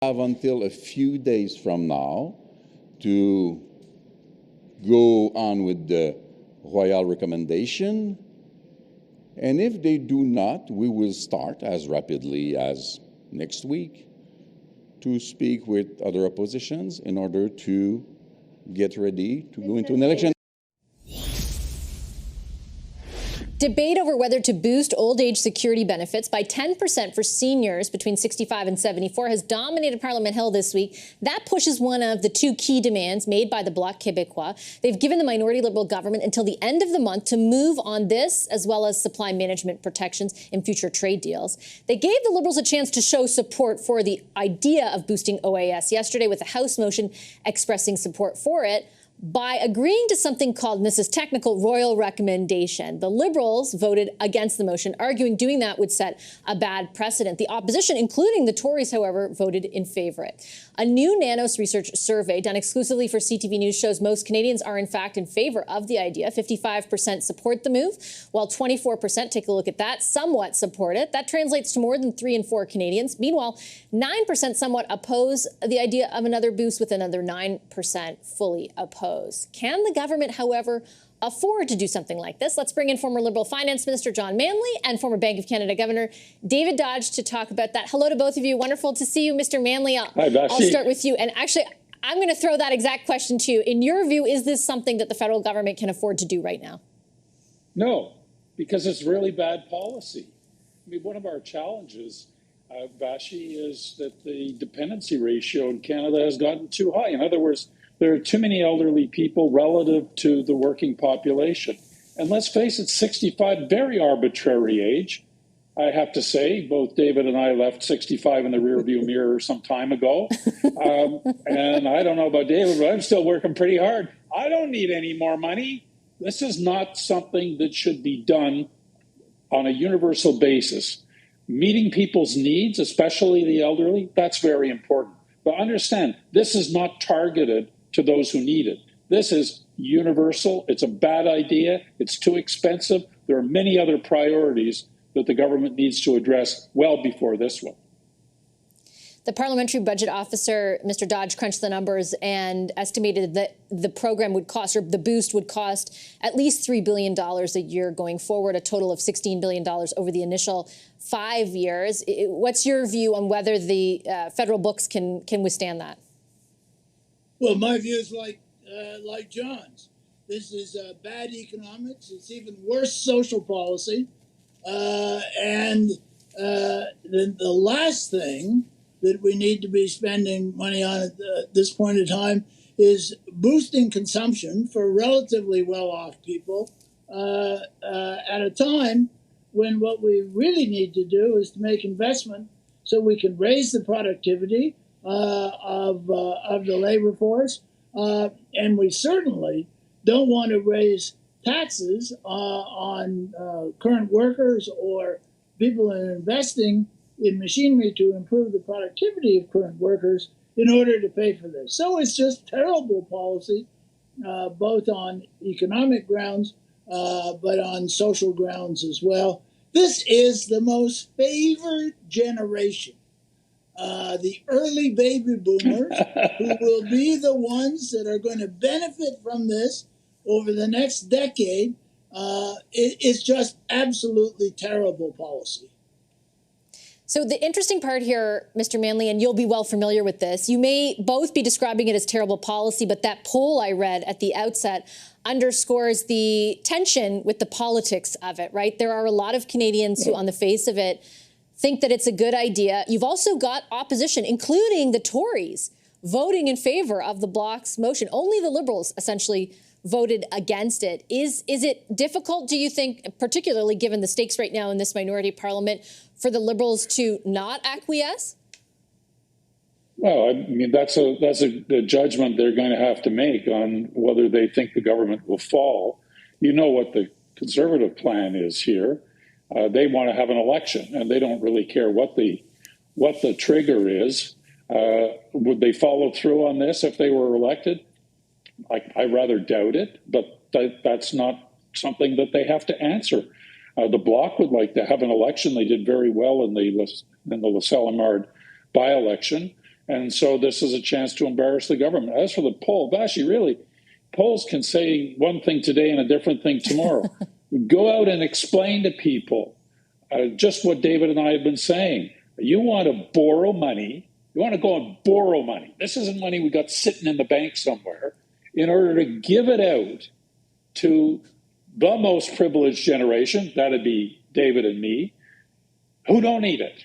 Have until a few days from now to go on with the royal recommendation. And if they do not, we will start as rapidly as next week to speak with other oppositions in order to get ready to go into an election. Debate over whether to boost old age security benefits by 10% for seniors between 65 and 74 has dominated Parliament Hill this week. That pushes one of the two key demands made by the Bloc Québécois. They've given the minority Liberal government until the end of the month to move on this, as well as supply management protections in future trade deals. They gave the Liberals a chance to show support for the idea of boosting OAS yesterday with a House motion expressing support for it by agreeing to something called, and this is technical, royal recommendation. The Liberals voted against the motion, arguing doing that would set a bad precedent. The opposition, including the Tories, however, voted in favour it. A new Nanos research survey done exclusively for CTV News shows most Canadians are in fact in favour of the idea. 55% support the move, while 24%, take a look at that, somewhat support it. That translates to more than 3 in 4 Canadians. Meanwhile, 9% somewhat oppose the idea of another boost, with another 9% fully oppose. Can the government, however, afford to do something like this? Let's bring in former Liberal Finance Minister John Manley and former Bank of Canada Governor David Dodge to talk about that. Hello to both of you. Wonderful to see you, Mr. Manley. Hi, Vassy. I'll start with you. And actually, I'm going to throw that exact question to you. In your view, is this something that the federal government can afford to do right now? No, because it's really bad policy. I mean, one of our challenges, Vassy, is that the dependency ratio in Canada has gotten too high. In other words, there are too many elderly people relative to the working population. And let's face it, 65, very arbitrary age. I have to say, both David and I left 65 in the rearview mirror some time ago. And I don't know about David, but I'm still working pretty hard. I don't need any more money. This is not something that should be done on a universal basis. Meeting people's needs, especially the elderly, that's very important. But understand, this is not targeted to those who need it. This is universal. It's a bad idea. It's too expensive. There are many other priorities that the government needs to address well before this one. The parliamentary budget officer, Mr. Dodge, crunched the numbers and estimated that the program would cost, or the boost would cost, at least $3 billion a year going forward, a total of $16 billion over the initial 5 years. What's your view on whether the federal books can withstand that? Well, my view is like John's. This is bad economics. It's even worse social policy. And the last thing that we need to be spending money on at this point in time is boosting consumption for relatively well-off people at a time when what we really need to do is to make investment so we can raise the productivity of the labor force, and we certainly don't want to raise taxes on current workers or people in investing in machinery to improve the productivity of current workers in order to pay for this. So it's just terrible policy, both on economic grounds, but on social grounds as well. This is the most favored generation. The early baby boomers, who will be the ones that are going to benefit from this over the next decade. It's just absolutely terrible policy. So the interesting part here, Mr. Manley, and you'll be well familiar with this, you may both be describing it as terrible policy, but that poll I read at the outset underscores the tension with the politics of it, right? There are a lot of Canadians who, on the face of it, think that it's a good idea. You've also got opposition, including the Tories, voting in favor of the Bloc's motion. Only the Liberals essentially voted against it. Is it difficult, do you think, particularly given the stakes right now in this minority parliament, for the Liberals to not acquiesce? Well, I mean, that's a judgment they're going to have to make on whether they think the government will fall. You know what the Conservative plan is here. They want to have an election, and they don't really care what the trigger is. Would they follow through on this if they were elected? I rather doubt it, but that's not something that they have to answer. The Bloc would like to have an election. They did very well in the LaSalle-Amard by-election, And so this is a chance to embarrass the government. As for the poll, Vassy, really, polls can say one thing today and a different thing tomorrow. Go out and explain to people just what David and I have been saying. You want to borrow money. You want to go and borrow money. This isn't money we got sitting in the bank somewhere in order to give it out to the most privileged generation, that'd be David and me, who don't need it.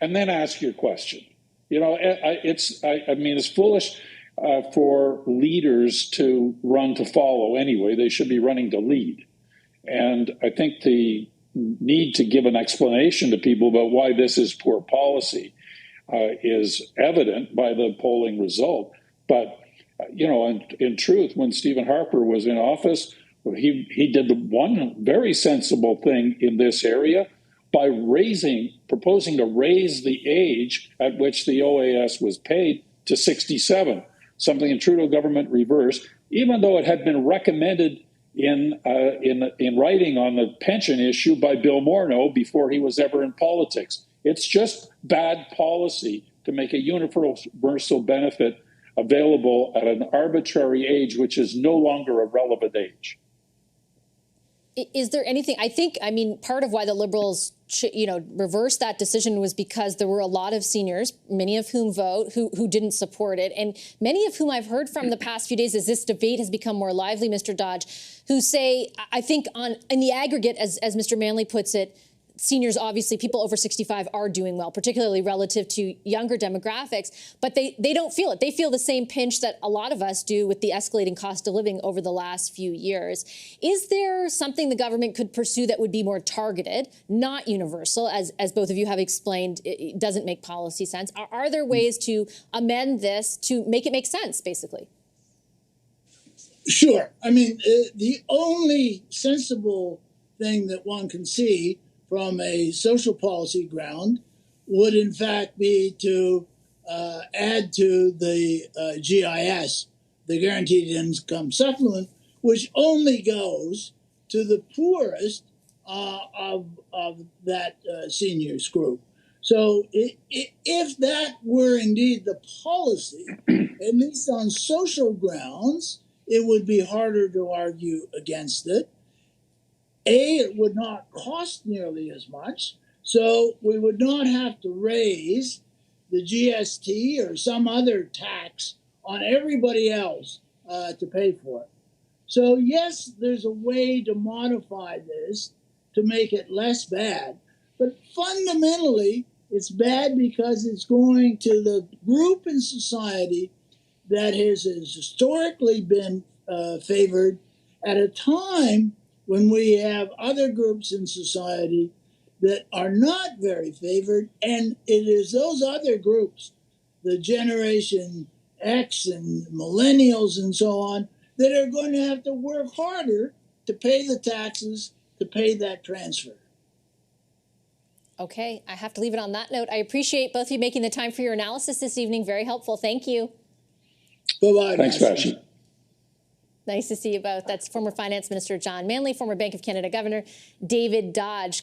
And then ask your question. You know, I mean, it's foolish for leaders to run to follow anyway. They should be running to lead. And I think the need to give an explanation to people about why this is poor policy is evident by the polling result. But, you know, in truth, when Stephen Harper was in office, he did the one very sensible thing in this area by proposing to raise the age at which the OAS was paid to 67, something the Trudeau government reversed, even though it had been recommended in writing on the pension issue by Bill Morneau before he was ever in politics. It's just bad policy to make a universal benefit available at an arbitrary age, which is no longer a relevant age. Is there anything, I mean, part of why the Liberals, reversed that decision was because there were a lot of seniors, many of whom vote, who didn't support it. And many of whom I've heard from the past few days as this debate has become more lively, Mr. Dodge, who say, I think in the aggregate, as Mr. Manley puts it, seniors, obviously, people over 65 are doing well, particularly relative to younger demographics, but they don't feel it. They feel the same pinch that a lot of us do with the escalating cost of living over the last few years. Is there something the government could pursue that would be more targeted, not universal, as both of you have explained, it doesn't make policy sense? Are there ways to amend this to make it make sense, basically? Sure. I mean, the only sensible thing that one can see from a social policy ground would in fact be to add to the GIS, the Guaranteed Income Supplement, which only goes to the poorest of that seniors group. So if that were indeed the policy, at least on social grounds, it would be harder to argue against it. It would not cost nearly as much, so we would not have to raise the GST or some other tax on everybody else to pay for it. So yes, there's a way to modify this to make it less bad, but fundamentally it's bad because it's going to the group in society that has historically been favored at a time when we have other groups in society that are not very favored, and it is those other groups, the Generation X and millennials and so on, that are going to have to work harder to pay the taxes, to pay that transfer. Okay, I have to leave it on that note. I appreciate both of you making the time for your analysis this evening. Very helpful. Thank you. Bye-bye. Thanks, Vassy. Nice to see you both. That's former Finance Minister John Manley, former Bank of Canada Governor David Dodge.